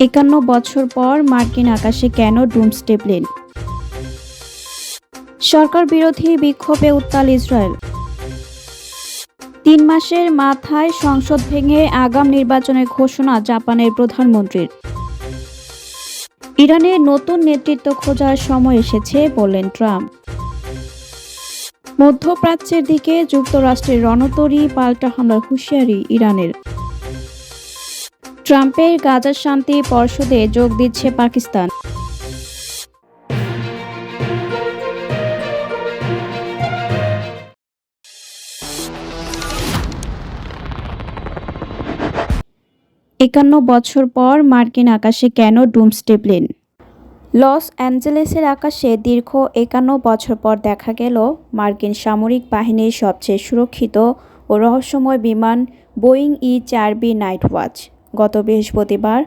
51 বছর পর মার্কিন আকাশে কেন ডুমসডে প্লেন? সরকার বিরোধী বিক্ষোভে উত্তাল ইসরায়েল। 3 মাসের মাথায় সংসদ ভেঙে আগাম নির্বাচনের ঘোষণা জাপানের প্রধানমন্ত্রীর। ইরানের নতুন নেতৃত্ব খোঁজার সময় এসেছে বললেন ট্রাম্প। মধ্যপ্রাচ্যের দিকে যুক্তরাষ্ট্রের রণতরী, পাল্টা হামলার হুঁশিয়ারি ইরানের। ট্রাম্পের গাজা শান্তি পর্ষদে যোগ দিচ্ছে পাকিস্তান। একান্ন বছর পর মার্কিন আকাশে কেন ডুমসডে প্লেন? লস অ্যাঞ্জেলেসের আকাশে দীর্ঘ 51 বছর পর দেখা গেল মার্কিন সামরিক বাহিনীর সবচেয়ে সুরক্ষিত ও রহস্যময় বিমান বোয়িং ই-4বি নাইট ওয়াচ। গত বৃহস্পতিবার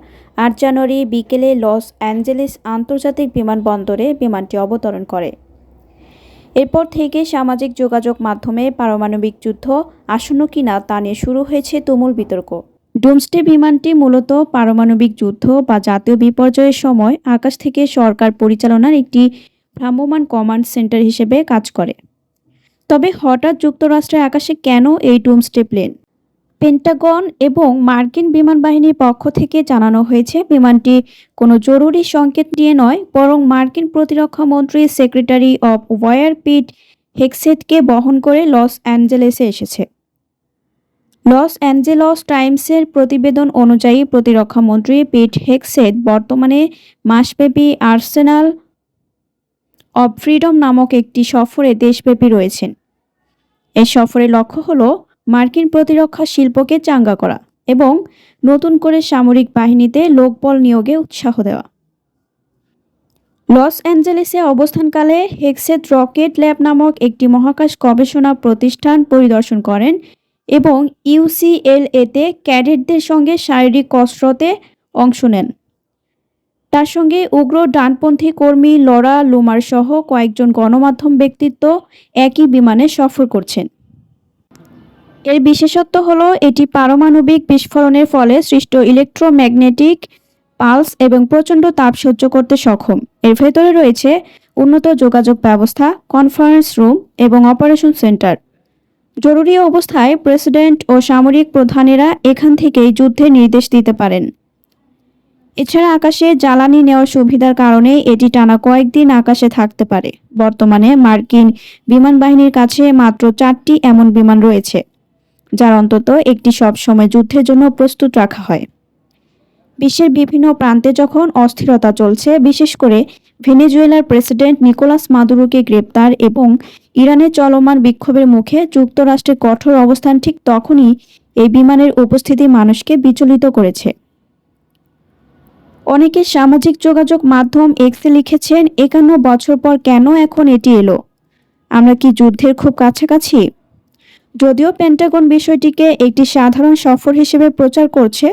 8 জানুয়ারি বিকেলে লস অ্যাঞ্জেলেস আন্তর্জাতিক বিমানবন্দরে বিমানটি অবতরণ করে। এরপর থেকে সামাজিক যোগাযোগ মাধ্যমে পারমাণবিক যুদ্ধ আসন্ন কিনা তা নিয়ে শুরু হয়েছে তুমুল বিতর্ক। ডুমসডে বিমানটি মূলত পারমাণবিক যুদ্ধ বা জাতীয় বিপর্যয়ের সময় আকাশ থেকে সরকার পরিচালনার একটি ভ্রাম্যমাণ কমান্ড সেন্টার হিসেবে কাজ করে। তবে হঠাৎ যুক্তরাষ্ট্রের আকাশে কেন এই ডুমসডে প্লেন? পেন্টাগন এবং মার্কিন বিমান বাহিনীর পক্ষ থেকে জানানো হয়েছে, বিমানটি কোনো জরুরি সংকেত নিয়ে নয়, বরং মার্কিন প্রতিরক্ষা মন্ত্রী সেক্রেটারি অব ওয়ার পিট হেগসেথকে বহন করে লস অ্যাঞ্জেলেসে এসেছে। লস অ্যাঞ্জেলস টাইমসের প্রতিবেদন অনুযায়ী প্রতিরক্ষা মন্ত্রী পিট হেগসেথ বর্তমানে মাসব্যাপী আর্সেনাল অব ফ্রিডম নামক একটি সফরে দেশব্যাপী রয়েছেন। এই সফরের লক্ষ্য হল মার্কিন প্রতিরক্ষা শিল্পকে চাঙ্গা করা এবং নতুন করে সামরিক বাহিনীতে লোকবল নিয়োগে উৎসাহ দেওয়া। লস অ্যাঞ্জেলেসে অবস্থানকালে হেগসেথ রকেট ল্যাব নামক একটি মহাকাশ গবেষণা প্রতিষ্ঠান পরিদর্শন করেন এবং ইউসিএলএতে ক্যাডেটদের সঙ্গে শারীরিক কসরতে অংশ নেন। তার সঙ্গে উগ্র ডানপন্থী কর্মী লরা লুমার সহ কয়েকজন গণমাধ্যম ব্যক্তিত্ব একই বিমানে সফর করছেন। এর বিশেষত্ব হল এটি পারমাণবিক বিস্ফোরণের ফলে সৃষ্ট ইলেকট্রোম্যাগনেটিক পালস এবং প্রচণ্ড তাপ সহ্য করতে সক্ষম। এর ভেতরে রয়েছে উন্নত যোগাযোগ ব্যবস্থা, কনফারেন্স রুম এবং অপারেশন সেন্টার। জরুরি অবস্থায় প্রেসিডেন্ট ও সামরিক প্রধানেরা এখান থেকেই যুদ্ধের নির্দেশ দিতে পারেন। এছাড়া আকাশে জ্বালানি নেওয়ার সুবিধার কারণে এটি টানা কয়েকদিন আকাশে থাকতে পারে। বর্তমানে মার্কিন বিমান বাহিনীর কাছে মাত্র 4টি এমন বিমান রয়েছে, যার অন্তত একটি সবসময় যুদ্ধের জন্য প্রস্তুত রাখা হয়। বিশ্বের বিভিন্ন প্রান্তে যখন অস্থিরতা চলছে, বিশেষ করে ভেনেজুয়েলার প্রেসিডেন্ট নিকোলাস মাদুরোকে গ্রেপ্তার এবং ইরানের চলমান বিক্ষোভের মুখে যুক্তরাষ্ট্রের কঠোর অবস্থান, ঠিক তখনই এই বিমানের উপস্থিতি মানুষকে বিচলিত করেছে। অনেকে সামাজিক যোগাযোগ মাধ্যম এক্সে লিখেছেন, 51 বছর পর কেন এখন এটি এলো? আমরা কি যুদ্ধের খুব কাছাকাছি? যদিও পেন্টাগন বিষয়টিকে একটি সাধারণ সফর হিসেবে প্রচার করছে,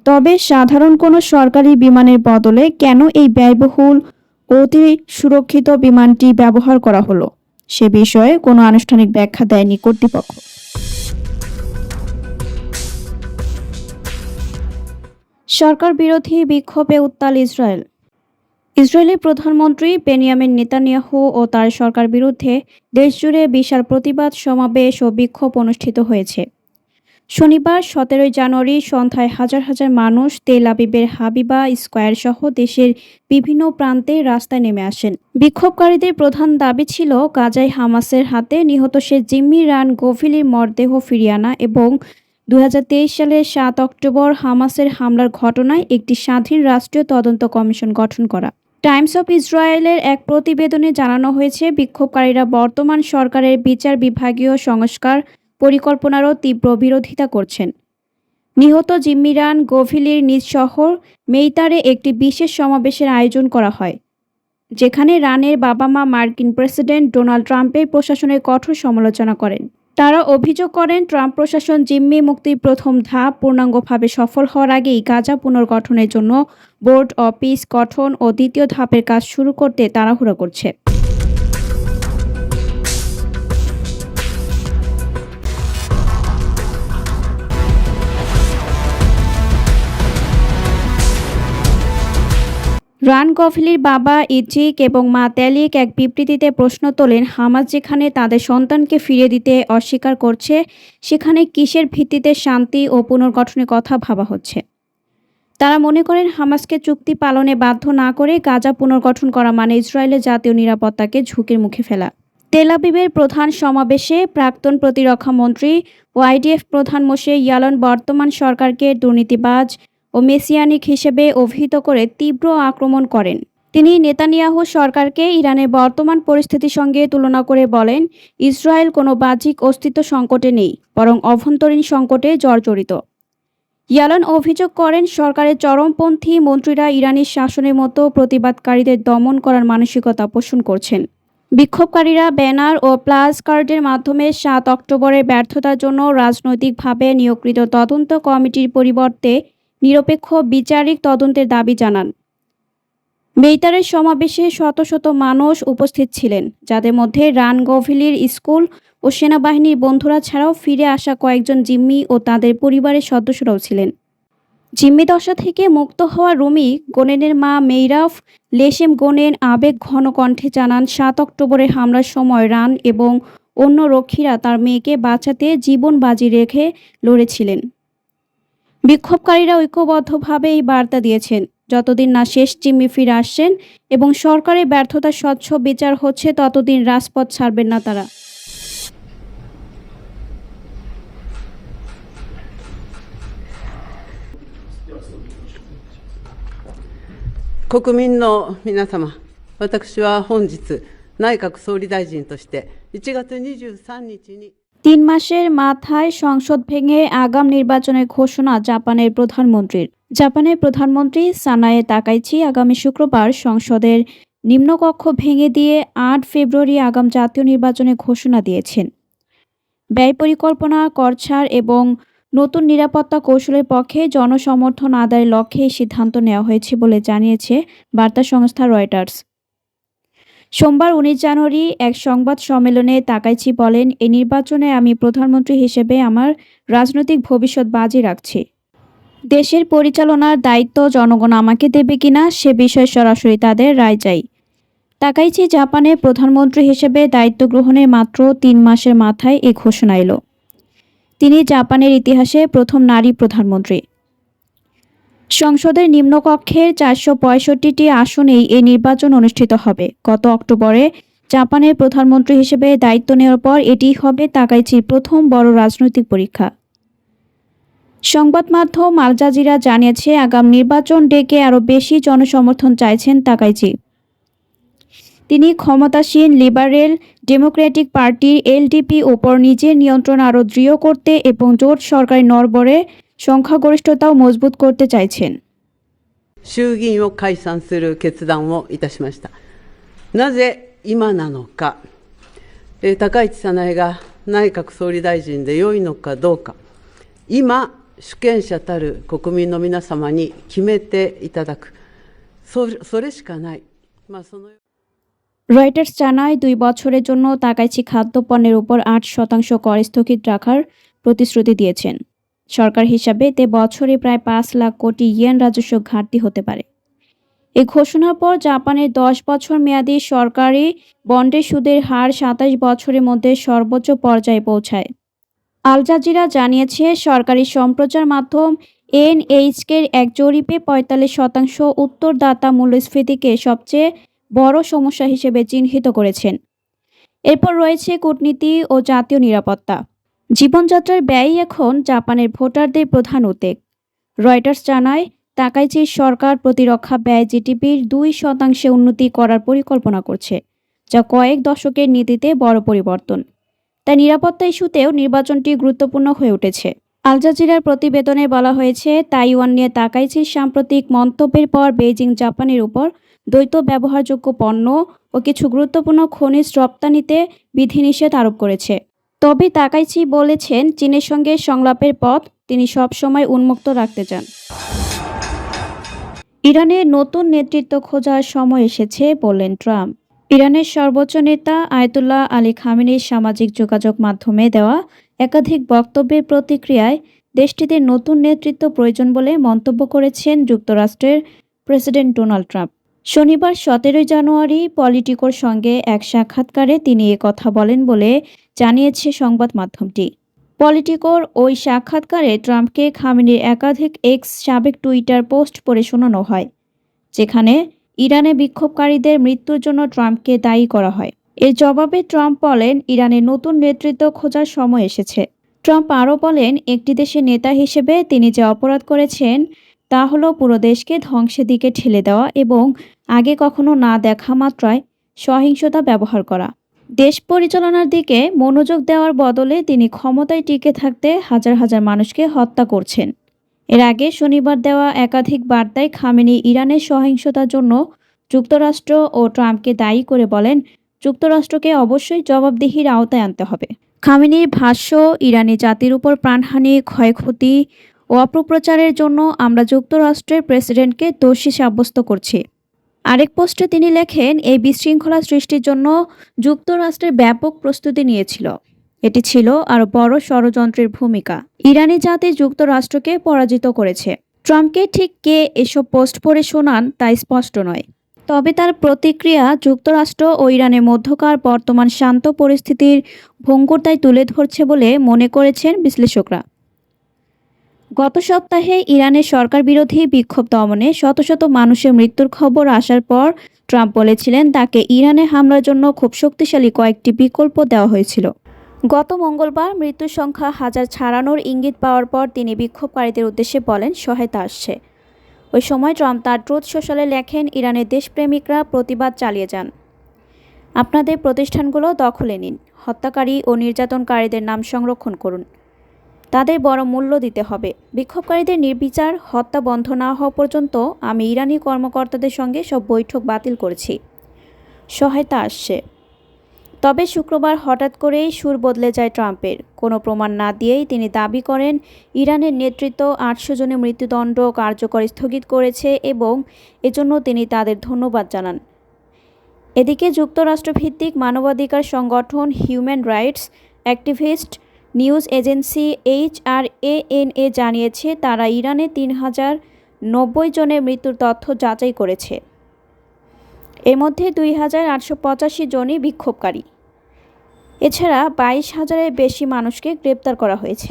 তবে সাধারণ কোনো সরকারি বিমানের বদলে কেন এই ব্যয়বহুল অতি সুরক্ষিত বিমানটি ব্যবহার করা হলো, সে বিষয়ে কোনো আনুষ্ঠানিক ব্যাখ্যা দেয়নি কর্তৃপক্ষ। সরকার বিরোধী বিক্ষোভে উত্তাল ইসরায়েল। ইসরায়েলের প্রধানমন্ত্রী বেনিয়ামিন নেতানিয়াহু ও তার সরকার বিরুদ্ধে দেশজুড়ে বিশাল প্রতিবাদ সমাবেশ ও বিক্ষোভ অনুষ্ঠিত হয়েছে। শনিবার 17 জানুয়ারি সন্ধ্যায় হাজার হাজার মানুষ তেল আবিবের হাবিবা স্কয়ার সহ দেশের বিভিন্ন প্রান্তে রাস্তায় নেমে আসেন। বিক্ষোভকারীদের প্রধান দাবি ছিল গাজায় হামাসের হাতে নিহত শেখ জিম্মি রান গোভিলির মরদেহ ফিরিয়ে আনা এবং 2023 সালের 7 অক্টোবর হামাসের হামলার ঘটনায় একটি স্বাধীন রাষ্ট্রীয় তদন্ত কমিশন গঠন করা। টাইমস অফ ইসরায়েলের এক প্রতিবেদনে জানানো হয়েছে, বিক্ষোভকারীরা বর্তমান সরকারের বিচার বিভাগীয় সংস্কার পরিকল্পনারও তীব্র বিরোধিতা করছেন। নিহত জিম্মি রান গোভিলির নিজ শহর মেইতারে একটি বিশেষ সমাবেশের আয়োজন করা হয়, যেখানে রানের বাবা-মা মার্কিন প্রেসিডেন্ট ডোনাল্ড ট্রাম্পের প্রশাসনের কঠোর সমালোচনা করেন। তারা অভিযোগ করেন, ট্রাম্প প্রশাসন জিম্মি মুক্তির প্রথম ধাপ পূর্ণাঙ্গভাবে সফল হওয়ার আগেই গাজা পুনর্গঠনের জন্য বোর্ড অব পিস গঠন ও দ্বিতীয় ধাপের কাজ শুরু করতে তাড়াহুড়ো করছে। রান গভলির বাবা ইজিক এবং মা তেলিক এক বিবৃতিতে প্রশ্ন তোলেন, হামাস যেখানে তাদের সন্তানকে ফিরিয়ে দিতে অস্বীকার করছে, সেখানে কিসের ভিত্তিতে শান্তি ও পুনর্গঠনের কথা ভাবা হচ্ছে। তারা মনে করেন হামাসকে চুক্তি পালনে বাধ্য না করে গাজা পুনর্গঠন করা মানে ইসরায়েলের জাতীয় নিরাপত্তাকে ঝুঁকির মুখে ফেলা। তেল আবিবের প্রধান সমাবেশে প্রাক্তন প্রতিরক্ষা মন্ত্রী ও আইডিএফ প্রধান মোশে ইয়ালন বর্তমান সরকারকে দুর্নীতিবাজ ও মেসিয়ানিক হিসেবে অভিহিত করে তীব্র আক্রমণ করেন। তিনি নেতানিয়াহু সরকারকে ইরানের বর্তমান পরিস্থিতির সঙ্গে তুলনা করে বলেন, ইসরায়েল কোনো বাহ্যিক অস্তিত্ব সংকটে নেই, বরং অভ্যন্তরীণ সংকটে জর্জরিত। ইয়ালন অভিযোগ করেন, সরকারের চরমপন্থী মন্ত্রীরা ইরানি শাসনের মতো প্রতিবাদকারীদের দমন করার মানসিকতা পোষণ করছেন। বিক্ষোভকারীরা ব্যানার ও প্লাস কার্ডের মাধ্যমে ৭ অক্টোবরের ব্যর্থতার জন্য রাজনৈতিকভাবে নিয়োগকৃত তদন্ত কমিটির পরিবর্তে নিরপেক্ষ বিচারিক তদন্তের দাবি জানান। বেইতারের সমাবেশে শত শত মানুষ উপস্থিত ছিলেন, যাদের মধ্যে রান গভলির স্কুল ও সেনাবাহিনীর বন্ধুরা ছাড়াও ফিরে আসা কয়েকজন জিম্মি ও তাদের পরিবারের সদস্যরাও ছিলেন। জিম্মি দশা থেকে মুক্ত হওয়া রুমি গোনেনের মা মেইরাফ লেশেম গোনেন আবেগ ঘন কণ্ঠে জানান, ৭ অক্টোবরের হামলার সময় রান এবং অন্য রক্ষীরা তার মেয়েকে বাঁচাতে জীবন বাজি রেখে লড়েছিলেন। বিক্ষোভকারীরা ঐক্যবদ্ধভাবে এই বার্তা দিয়েছেন, যতদিন না শেষ জিম্মি ফিরে আসছেন এবং সরকারের ব্যর্থতার স্বচ্ছ বিচার হচ্ছে, ততদিন রাজপথ ছাড়বেন না তারা।国民の皆様、私は本日、内閣総理大臣として1月23日に 3 মাসের মাথায় সংসদ ভেঙে আগাম নির্বাচনের ঘোষণা জাপানের প্রধানমন্ত্রীর। জাপানের প্রধানমন্ত্রী সানায়ে তাকাইচি আগামী শুক্রবার সংসদের নিম্নকক্ষ ভেঙে দিয়ে ৮ ফেব্রুয়ারি আগাম জাতীয় নির্বাচনের ঘোষণা দিয়েছেন। ব্যয় পরিকল্পনা, কর ছাড় এবং নতুন নিরাপত্তা কৌশলের পক্ষে জনসমর্থন আদায়ের লক্ষ্যে এই সিদ্ধান্ত নেওয়া হয়েছে বলে জানিয়েছে বার্তা সংস্থা রয়টার্স। সোমবার ১৯ জানুয়ারি এক সংবাদ সম্মেলনে তাকাইচি বলেন, এই নির্বাচনে আমি প্রধানমন্ত্রী হিসেবে আমার রাজনৈতিক ভবিষ্যৎ বাজি রাখছি। দেশের পরিচালনার দায়িত্ব জনগণ আমাকে দেবে কিনা সে বিষয়ে সরাসরি তাদের রায় চাই। তাকাইচি জাপানের প্রধানমন্ত্রী হিসেবে দায়িত্ব গ্রহণের মাত্র ৩ মাসের মাথায় এ ঘোষণা এলো। তিনি জাপানের ইতিহাসে প্রথম নারী প্রধানমন্ত্রী। সংসদের নিম্নকক্ষের ৪৬৫টি আসনেই এই নির্বাচন অনুষ্ঠিত হবে। গত অক্টোবরে জাপানের প্রধানমন্ত্রী হিসেবে দায়িত্ব নেওয়ার পর এটি হবে তাকাইচির প্রথম বড় রাজনৈতিক পরীক্ষা। সংবাদ মাধ্যম আল জাজিরা জানিয়েছে, আগাম নির্বাচন ডেকে আরও বেশি জনসমর্থন চাইছেন তাকাইচি। তিনি ক্ষমতাসীন লিবারেল ডেমোক্রেটিক পার্টির এলডিপি ওপর নিজের নিয়ন্ত্রণ আরও দৃঢ় করতে এবং জোট সরকারি নড়বড়ে সংখ্যাগরিষ্ঠতাও মজবুত করতে চাইছেন। 衆議院を解散する決断をいたしました。なぜ今なのか、高市早苗が内閣総理大臣で良いのかどうか、今、主権者たる国民の皆様に決めていただく、それしかない。そのরয়টার্স জানায়, 2 বছরের জন্য তাকাইচি খাদ্যপণ্যের উপর 8% কর স্থগিত রাখার প্রতিশ্রুতি দিয়েছেন। সরকার হিসাবে এতে বছরে প্রায় 5 লাখ কোটি ইয়েন রাজস্ব ঘাটতি হতে পারে। এই ঘোষণার পর জাপানের 10 বছর মেয়াদী সরকারি বন্ডের সুদের হার 27 বছরের মধ্যে সর্বোচ্চ পর্যায়ে পৌঁছায়। আল জাজিরা জানিয়েছে, সরকারি সম্প্রচার মাধ্যম এনএইচকের এক জরিপে 45% উত্তরদাতা মূল্যস্ফীতিকে সবচেয়ে বড় সমস্যা হিসেবে চিহ্নিত করেছেন। এরপর রয়েছে কূটনীতি ও জাতীয় নিরাপত্তা। জীবনযাত্রার ব্যয় এখন জাপানের ভোটারদের প্রধান উদ্বেগ। রয়টার্স জানায়, তাকাইচির সরকার প্রতিরক্ষা ব্যয় জিডিপির 2% উন্নতি করার পরিকল্পনা করছে, যা কয়েক দশকের নীতিতে বড় পরিবর্তন। তাই নিরাপত্তা ইস্যুতেও নির্বাচনটি গুরুত্বপূর্ণ হয়ে উঠেছে। আল জাজিরার প্রতিবেদনে বলা হয়েছে, তাইওয়ান নিয়ে তাকাইচির সাম্প্রতিক মন্তব্যের পর বেইজিং জাপানের উপর দ্বৈত ব্যবহারযোগ্য পণ্য ও কিছু গুরুত্বপূর্ণ খনিজ রপ্তানিতে বিধিনিষেধ আরোপ করেছে। তবে তাকাইচি বলেছেন, চীনের সঙ্গে সংলাপের পথ তিনি সবসময় উন্মুক্ত রাখতে চান। ইরানের নতুন নেতৃত্ব খোঁজার সময় এসেছে বললেন ট্রাম্প। ইরানের সর্বোচ্চ নেতা আয়াতুল্লাহ আলী খামেনির সামাজিক যোগাযোগ মাধ্যমে দেওয়া একাধিক বক্তব্যের প্রতিক্রিয়ায় দেশটিতে নতুন নেতৃত্ব প্রয়োজন বলে মন্তব্য করেছেন যুক্তরাষ্ট্রের প্রেসিডেন্ট ডোনাল্ড ট্রাম্প। শনিবার 17 জানুয়ারি পলিটিকোর সঙ্গে এক সাক্ষাৎকারে তিনি কথা বলেন বলে জানিয়েছে সংবাদ মাধ্যমটি। পলিটিকোর ওই সাক্ষাৎকারে ট্রাম্পকে খামেনির একাধিক এক্স সাবেক টুইটার পোস্ট পড়ে শোনানো হয়, যেখানে ইরানে বিক্ষোভকারীদের মৃত্যুর জন্য ট্রাম্পকে দায়ী করা হয়। এর জবাবে ট্রাম্প বলেন, ইরানের নতুন নেতৃত্ব খোঁজার সময় এসেছে। ট্রাম্প আরও বলেন, একটি দেশের নেতা হিসেবে তিনি যে অপরাধ করেছেন তা হলো পুরো দেশকে ধ্বংসের দিকে ঠেলে দেওয়া এবং আগে কখনো না দেখা মাত্রায় সহিংসতা ব্যবহার করা। দেশ পরিচালনার দিকে মনোযোগ দেওয়ার বদলে তিনি ক্ষমতায় টিকে থাকতে হাজার হাজার মানুষকে হত্যা করছেন। এর আগে শনিবার দেওয়া একাধিক বার্তায় খামেনি ইরানের সহিংসতার জন্য যুক্তরাষ্ট্র ও ট্রাম্পকে দায়ী করে বলেন, যুক্তরাষ্ট্রকে অবশ্যই জবাবদিহির আওতায় আনতে হবে। খামেনির ভাষ্য, ইরানি জাতির উপর প্রাণহানি, ক্ষয়ক্ষতি ও অপপ্রচারের জন্য আমরা যুক্তরাষ্ট্রের প্রেসিডেন্টকে দোষী সাব্যস্ত করছি। আরেক পোস্টে তিনি লেখেন, এই বিশৃঙ্খলা সৃষ্টির জন্য যুক্তরাষ্ট্রের ব্যাপক প্রস্তুতি নিয়েছিল। এটি ছিল আরও বড় ষড়যন্ত্রের ভূমিকা। ইরানি জাতি যুক্তরাষ্ট্রকে পরাজিত করেছে। ট্রাম্পকে ঠিক কে এসব পোস্ট পড়ে শোনান তা স্পষ্ট নয়, তবে তার প্রতিক্রিয়া যুক্তরাষ্ট্র ও ইরানের মধ্যকার বর্তমান শান্ত পরিস্থিতির ভঙ্গুরতায় তুলে ধরছে বলে মনে করেছেন বিশ্লেষকরা। গত সপ্তাহে ইরানের সরকার বিরোধী বিক্ষোভ দমনে শত শত মানুষের মৃত্যুর খবর আসার পর ট্রাম্প বলেছিলেন, তাকে ইরানে হামলার জন্য খুব শক্তিশালী কয়েকটি বিকল্প দেওয়া হয়েছিল। গত মঙ্গলবার মৃত্যুর সংখ্যা হাজার ছাড়ানোর ইঙ্গিত পাওয়ার পর তিনি বিক্ষোভকারীদের উদ্দেশ্যে বলেন, সহায়তা আসছে। ওই সময় ট্রাম্প তার ট্রুথ সোশ্যালে লেখেন, ইরানের দেশপ্রেমিকরা প্রতিবাদ চালিয়ে যান। আপনাদের প্রতিষ্ঠানগুলো দখলে নিন। হত্যাকারী ও নির্যাতনকারীদের নাম সংরক্ষণ করুন। তাদের বড় মূল্য দিতে হবে। বিক্ষোভকারীদের নির্বিচার হত্যা বন্ধ না হওয়া পর্যন্ত আমি ইরানি কর্মকর্তাদের সঙ্গে সব বৈঠক বাতিল করেছি। সহায়তা আসছে। তবে শুক্রবার হঠাৎ করেই সুর বদলে যায় ট্রাম্পের। কোনো প্রমাণ না দিয়েই তিনি দাবি করেন, ইরানের নেতৃত্ব 800 জনের মৃত্যুদণ্ড কার্যকর স্থগিত করেছে এবং এজন্য তিনি তাদের ধন্যবাদ জানান। এদিকে যুক্তরাষ্ট্রভিত্তিক মানবাধিকার সংগঠন human rights activist news agency HRANA জানিয়েছে, তারা ইরানে 3090 জনের মৃত্যুর তথ্য যাচাই করেছে। এর মধ্যে 2885 জনই বিক্ষোভকারী। এছাড়া 22,000-এর বেশি মানুষকে গ্রেপ্তার করা হয়েছে।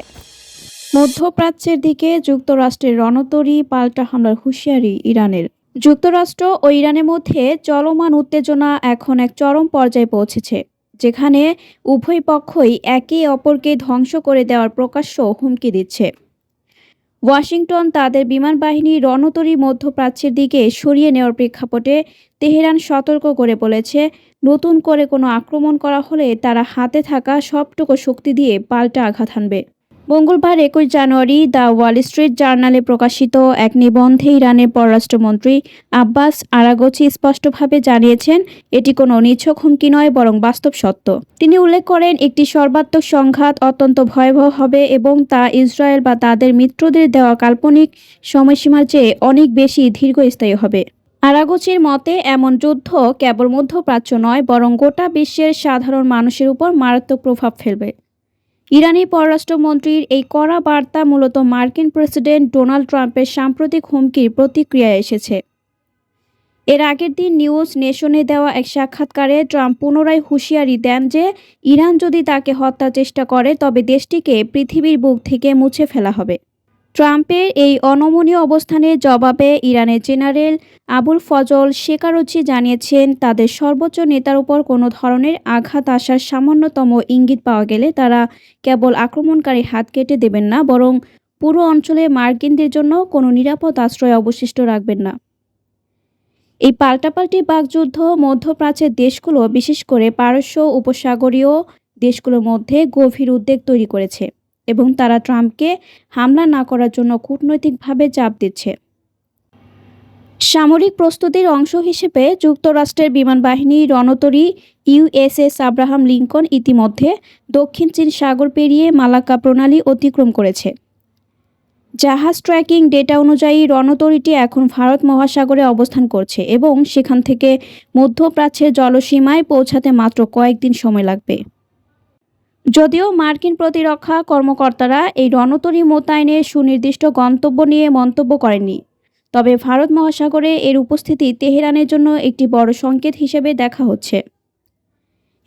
মধ্যপ্রাচ্যের দিকে যুক্তরাষ্ট্রের রণতরী, পাল্টা হামলার হুঁশিয়ারি ইরানের। যুক্তরাষ্ট্র ও ইরানের মধ্যে চলমান উত্তেজনা এখন এক চরম পর্যায়ে পৌঁছেছে, যেখানে উভয় পক্ষই একে অপরকে ধ্বংস করে দেওয়ার প্রকাশ্য হুমকি দিচ্ছে। ওয়াশিংটন তাদের বিমান বাহিনী রণতরী মধ্যপ্রাচ্যের দিকে সরিয়ে নেওয়ার প্রেক্ষাপটে তেহরান সতর্ক করে বলেছে, নতুন করে কোনো আক্রমণ করা হলে তারা হাতে থাকা সবটুকু শক্তি দিয়ে পাল্টা আঘাত হানবে। মঙ্গলবার 21 জানুয়ারি দ্য ওয়াল স্ট্রিট জার্নালে প্রকাশিত এক নিবন্ধে ইরানের পররাষ্ট্রমন্ত্রী আব্বাস আরাগচি স্পষ্টভাবে জানিয়েছেন, এটি কোনো নিছক হুমকি নয়, বরং বাস্তব সত্য। তিনি উল্লেখ করেন, একটি সর্বাত্মক সংঘাত অত্যন্ত ভয়াবহ হবে এবং তা ইসরায়েল বা তাদের মিত্রদের দেওয়া কাল্পনিক সময়সীমার চেয়ে অনেক বেশি দীর্ঘস্থায়ী হবে। আরাগচির মতে, এমন যুদ্ধ কেবল মধ্যপ্রাচ্য নয়, বরং গোটা বিশ্বের সাধারণ মানুষের উপর মারাত্মক প্রভাব ফেলবে। ইরানি পররাষ্ট্রমন্ত্রীর এই কড়া বার্তা মূলত মার্কিন প্রেসিডেন্ট ডোনাল্ড ট্রাম্পের সাম্প্রতিক হুমকির প্রতিক্রিয়ায় এসেছে। এর আগের দিন নিউজ নেশনে দেওয়া এক সাক্ষাৎকারে ট্রাম্প পুনরায় হুঁশিয়ারি দেন যে, ইরান যদি তাকে হত্যার চেষ্টা করে তবে দেশটিকে পৃথিবীর বুক থেকে মুছে ফেলা হবে। ট্রাম্পের এই অনমনীয় অবস্থানের জবাবে ইরানের জেনারেল আবুল ফজল শেকারচি জানিয়েছেন, তাদের সর্বোচ্চ নেতার উপর কোনো ধরনের আঘাত আসার সামান্যতম ইঙ্গিত পাওয়া গেলে তারা কেবল আক্রমণকারীর হাত কেটে দেবেন না, বরং পুরো অঞ্চলে মার্কিনদের জন্য কোনো নিরাপদ আশ্রয় অবশিষ্ট রাখবেন না। এই পাল্টাপাল্টি বাকযুদ্ধ মধ্যপ্রাচ্যের দেশগুলো, বিশেষ করে পারস্য উপসাগরীয় দেশগুলোর মধ্যে গভীর উদ্বেগ তৈরি করেছে এবং তারা ট্রাম্পকে হামলা না করার জন্য কূটনৈতিকভাবে চাপ দিচ্ছে। সামরিক প্রস্তুতির অংশ হিসেবে যুক্তরাষ্ট্রের বিমান বাহিনী রণতরী USS আব্রাহাম লিঙ্কন ইতিমধ্যে দক্ষিণ চীন সাগর পেরিয়ে মালাক্কা প্রণালী অতিক্রম করেছে। জাহাজ ট্র্যাকিং ডেটা অনুযায়ী রণতরীটি এখন ভারত মহাসাগরে অবস্থান করছে এবং সেখান থেকে মধ্যপ্রাচ্যের জলসীমায় পৌঁছাতে মাত্র কয়েকদিন সময় লাগবে। যদিও মার্কিন প্রতিরক্ষা কর্মকর্তারা এই রণতরী মোতায়েনের সুনির্দিষ্ট গন্তব্য নিয়ে মন্তব্য করেননি, তবে ভারত মহাসাগরে এর উপস্থিতি তেহরানের জন্য একটি বড় সংকেত হিসেবে দেখা হচ্ছে।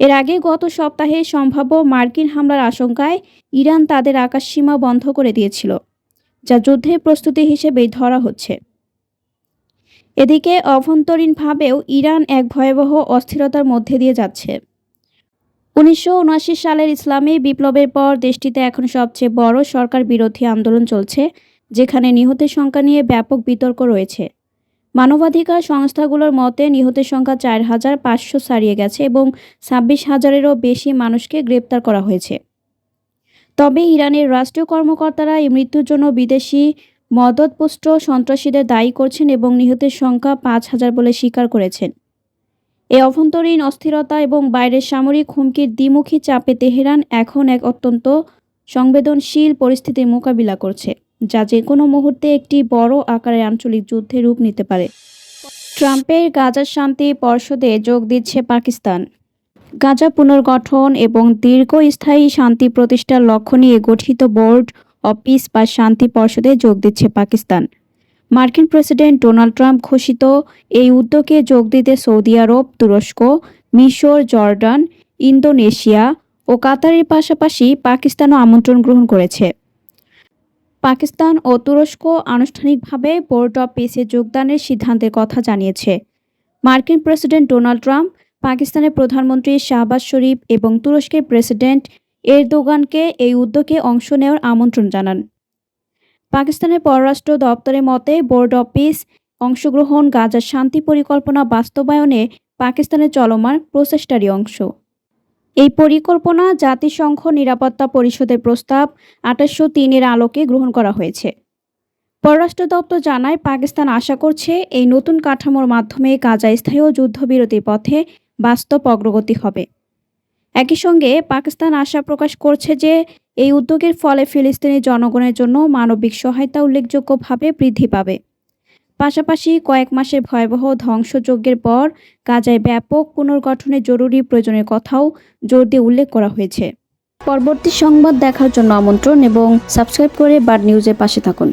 এর আগে গত সপ্তাহে সম্ভাব্য মার্কিন হামলার আশঙ্কায় ইরান তাদের আকাশসীমা বন্ধ করে দিয়েছিল, যা যুদ্ধের প্রস্তুতি হিসেবেই ধরা হচ্ছে। এদিকে অভ্যন্তরীণভাবেও ইরান এক ভয়াবহ অস্থিরতার মধ্যে দিয়ে যাচ্ছে। 1979 সালের ইসলামী বিপ্লবের পর দেশটিতে এখন সবচেয়ে বড় সরকার বিরোধী আন্দোলন চলছে, যেখানে নিহতের সংখ্যা নিয়ে ব্যাপক বিতর্ক রয়েছে। মানবাধিকার সংস্থাগুলোর মতে নিহতের সংখ্যা 4,500 ছাড়িয়ে গেছে এবং 26,000-এরও বেশি মানুষকে গ্রেপ্তার করা হয়েছে। তবে ইরানের রাষ্ট্রীয় কর্মকর্তারা এই মৃত্যুর জন্য বিদেশি মদতপুষ্ট সন্ত্রাসীদের দায়ী করছেন এবং নিহতের সংখ্যা 5,000 বলে স্বীকার করেছেন। এই অভ্যন্তরীণ অস্থিরতা এবং বাইরের সামরিক হুমকির দ্বিমুখী চাপে তেহরান এখন এক অত্যন্ত সংবেদনশীল পরিস্থিতির মোকাবিলা করছে, যা যে কোনো মুহূর্তে একটি বড় আকারের আঞ্চলিক যুদ্ধে রূপ নিতে পারে। ট্রাম্পের গাজা শান্তি পর্ষদে যোগ দিচ্ছে পাকিস্তান। গাজা পুনর্গঠন এবং দীর্ঘস্থায়ী শান্তি প্রতিষ্ঠার লক্ষ্য নিয়ে গঠিত বোর্ড অব পিস বা শান্তি পর্ষদে যোগ দিচ্ছে পাকিস্তান। মার্কিন প্রেসিডেন্ট ডোনাল্ড ট্রাম্প ঘোষিত এই উদ্যোগে যোগ দিতে সৌদি আরব, তুরস্ক, মিশর, জর্ডান, ইন্দোনেশিয়া ও কাতারের পাশাপাশি পাকিস্তানও আমন্ত্রণ গ্রহণ করেছে। পাকিস্তান ও তুরস্ক আনুষ্ঠানিকভাবে বোর্ড অব পিসে যোগদানের সিদ্ধান্তের কথা জানিয়েছে। মার্কিন প্রেসিডেন্ট ডোনাল্ড ট্রাম্প পাকিস্তানের প্রধানমন্ত্রী শাহবাজ শরীফ এবং তুরস্কের প্রেসিডেন্ট এরদোগানকে এই উদ্যোগে অংশ নেওয়ার আমন্ত্রণ জানান। পাকিস্তানের পররাষ্ট্র দপ্তরের মতে বোর্ড অব পিস অংশগ্রহণ গাজার শান্তি পরিকল্পনা বাস্তবায়নে পাকিস্তানের চলমান প্রচেষ্টারই অংশ। এই পরিকল্পনা জাতিসংঘ নিরাপত্তা পরিষদের প্রস্তাব 2803-এর আলোকে গ্রহণ করা হয়েছে। পররাষ্ট্র দপ্তর জানায় পাকিস্তান আশা করছে এই নতুন কাঠামোর মাধ্যমে গাজা স্থায়ী যুদ্ধবিরতির পথে বাস্তব অগ্রগতি হবে। একই সঙ্গে পাকিস্তান আশা প্রকাশ করছে যে এই উদ্যোগের ফলে ফিলিস্তিনি জনগণের জন্য মানবিক সহায়তা উল্লেখযোগ্যভাবে বৃদ্ধি পাবে। পাশাপাশি কয়েক মাসের ভয়াবহ ধ্বংসযজ্ঞের পর গাজায় ব্যাপক পুনর্গঠনের জরুরি প্রয়োজনের কথাও জোর দিয়ে উল্লেখ করা হয়েছে। পরবর্তী সংবাদ দেখার জন্য আমন্ত্রণ এবং সাবস্ক্রাইব করে বার্ড নিউজের পাশে থাকুন।